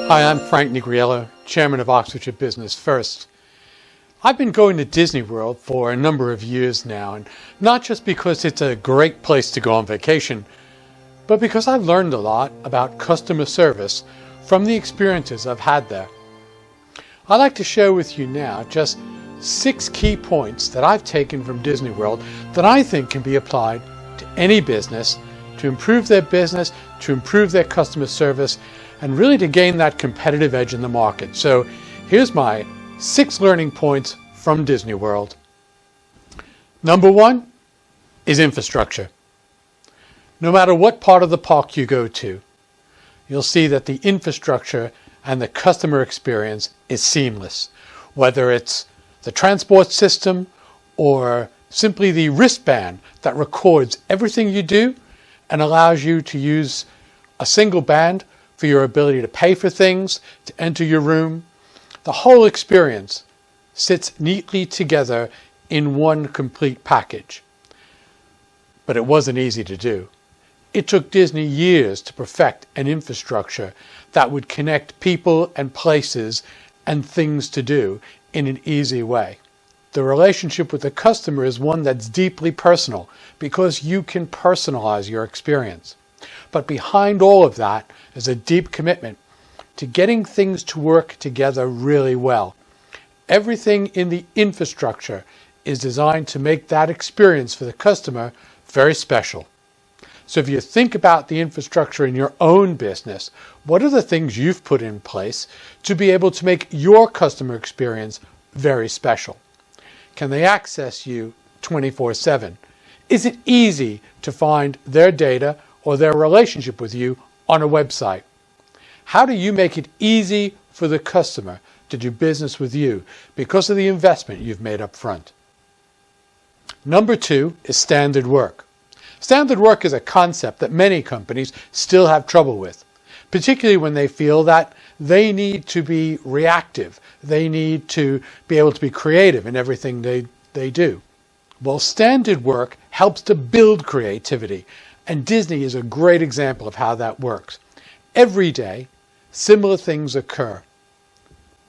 Hi, I'm Frank Nigriello, Chairman of Oxfordshire Business First. I've been going to Disneyworld for a number of years now, and not just because it's a great place to go on vacation, but because I've learned a lot about customer service from the experiences I've had there. I'd like to share with you now just 6 key points that I've taken from Disneyworld that I think can be applied to any business to improve their business, to improve their customer service, and really to gain that competitive edge in the market. So here's my 6 learning points from Disneyworld. Number 1 is infrastructure. No matter what part of the park you go to, you'll see that the infrastructure and the customer experience is seamless. Whether it's the transport system or simply the wristband that records everything you do and allows you to use a single band for your ability to pay for things, to enter your room. The whole experience sits neatly together in one complete package. But it wasn't easy to do. It took Disney years to perfect an infrastructure that would connect people and places and things to do in an easy way. The relationship with the customer is one that's deeply personal because you can personalize your experience. But behind all of that is a deep commitment to getting things to work together really well. Everything in the infrastructure is designed to make that experience for the customer very special. So if you think about the infrastructure in your own business, what are the things you've put in place to be able to make your customer experience very special? Can they access you 24/7? Is it easy to find their data or their relationship with you on a website? How do you make it easy for the customer to do business with you because of the investment you've made up front? Number 2 is standard work. Standard work is a concept that many companies still have trouble with, particularly when they feel that they need to be reactive. They need to be able to be creative in everything they do. Well, standard work helps to build creativity, and Disney is a great example of how that works. Every day, similar things occur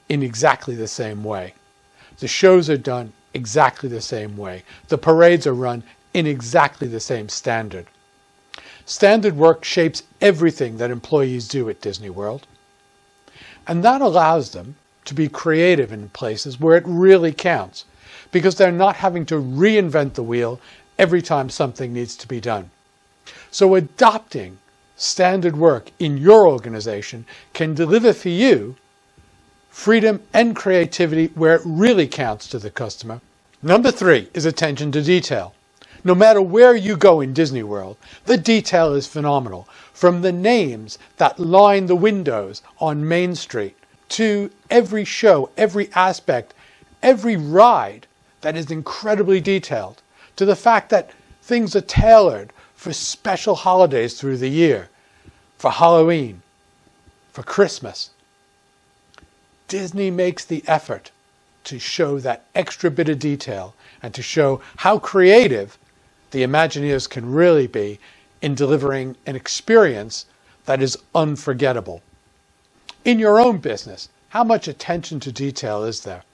in exactly the same way. The shows are done exactly the same way. The parades are run in exactly the same standard. Standard work shapes everything that employees do at Disney World. And that allows them to be creative in places where it really counts, because they're not having to reinvent the wheel every time something needs to be done. So adopting standard work in your organization can deliver for you freedom and creativity where it really counts to the customer. Number 3 is attention to detail. No matter where you go in Disney World, the detail is phenomenal. From the names that line the windows on Main Street, to every show, every aspect, every ride that is incredibly detailed, to the fact that things are tailored for special holidays through the year, for Halloween, for Christmas. Disney makes the effort to show that extra bit of detail and to show how creative the Imagineers can really be in delivering an experience that is unforgettable. In your own business, how much attention to detail is there?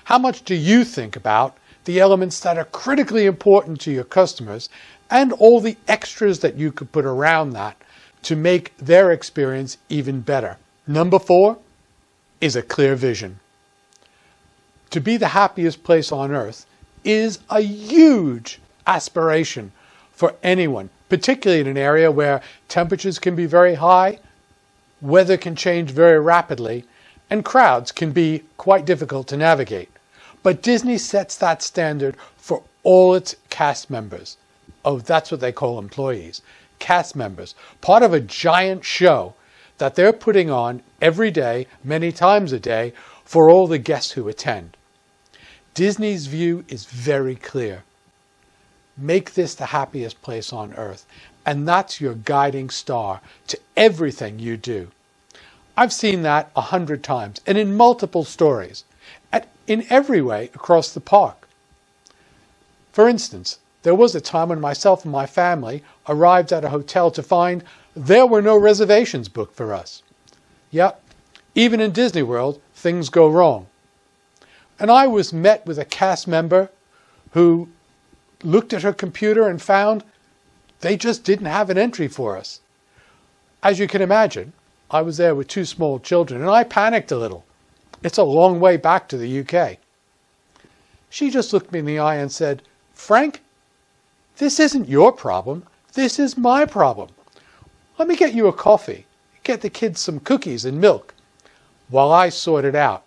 How much do you think about the elements that are critically important to your customers and all the extras that you could put around that to make their experience even better? Number 4 is a clear vision. To be the happiest place on earth is a huge aspiration for anyone, particularly in an area where temperatures can be very high, weather can change very rapidly, and crowds can be quite difficult to navigate. But Disney sets that standard for all its cast members. Oh, that's what they call employees. Cast members. Part of a giant show that they're putting on every day, many times a day, for all the guests who attend. Disney's view is very clear. Make this the happiest place on earth. And that's your guiding star to everything you do. I've seen that 100 times and in multiple stories, and in every way across the park. For instance, there was a time when myself and my family arrived at a hotel to find there were no reservations booked for us. Yep, Even in Disneyworld, things go wrong. And I was met with a cast member who looked at her computer and found they just didn't have an entry for us. As you can imagine, I was there with 2 small children and I panicked a little. It's a long way back to the UK. She just looked me in the eye and said, "Frank, this isn't your problem. This is my problem. Let me get you a coffee. Get the kids some cookies and milk while I sort it out."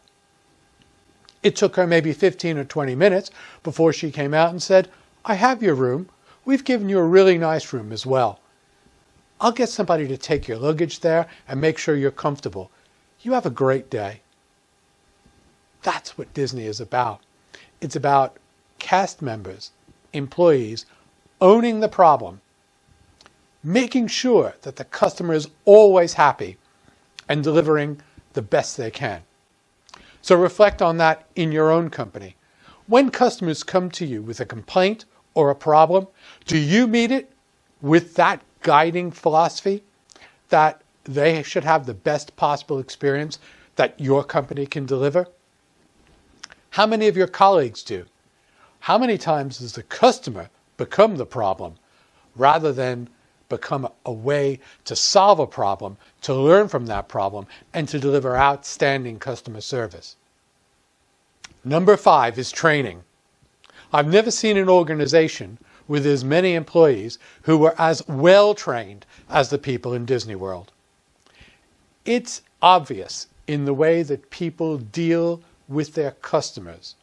It took her maybe 15 or 20 minutes before she came out and said, "I have your room. We've given you a really nice room as well. I'll get somebody to take your luggage there and make sure you're comfortable. You have a great day." That's what Disney is about. It's about cast members, employees, owning the problem, making sure that the customer is always happy and delivering the best they can. So reflect on that in your own company. When customers come to you with a complaint or a problem, do you meet it with that guiding philosophy that they should have the best possible experience that your company can deliver? How many of your colleagues do? How many times does the customer become the problem rather than become a way to solve a problem, to learn from that problem, and to deliver outstanding customer service? Number 5 is training. I've never seen an organization with as many employees who were as well trained as the people in Disney World. It's obvious in the way that people deal with their customers.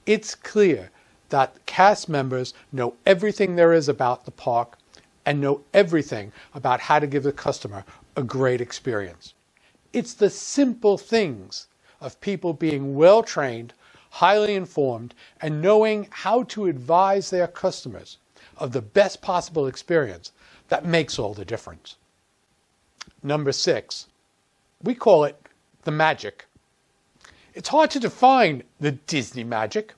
It's clear that cast members know everything there is about the park and know everything about how to give the customer a great experience. It's the simple things of people being well trained, highly informed, and knowing how to advise their customers of the best possible experience that makes all the difference. Number 6, we call it the magic. It's hard to define the Disney magic,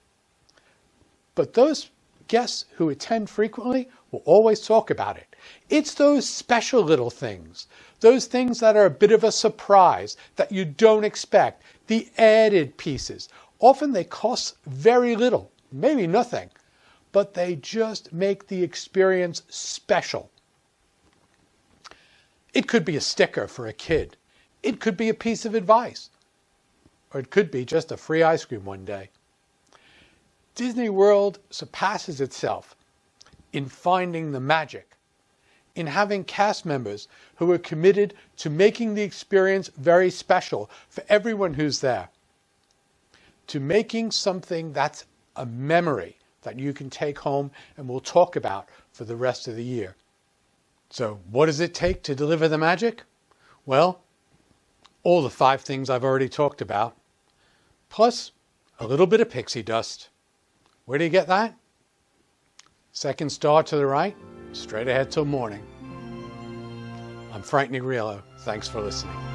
but those guests who attend frequently will always talk about it. It's those special little things, those things that are a bit of a surprise that you don't expect, the added pieces. Often they cost very little, maybe nothing, but they just make the experience special. It could be a sticker for a kid. It could be a piece of advice. Or it could be just a free ice cream one day. Disney World surpasses itself in finding the magic, in having cast members who are committed to making the experience very special for everyone who's there, to making something that's a memory that you can take home and we'll talk about for the rest of the year. So what does it take to deliver the magic? Well, all the 5 things I've already talked about, plus a little bit of pixie dust. Where do you get that? Second star to the right, straight ahead till morning. I'm Frank Nigriello. Thanks for listening.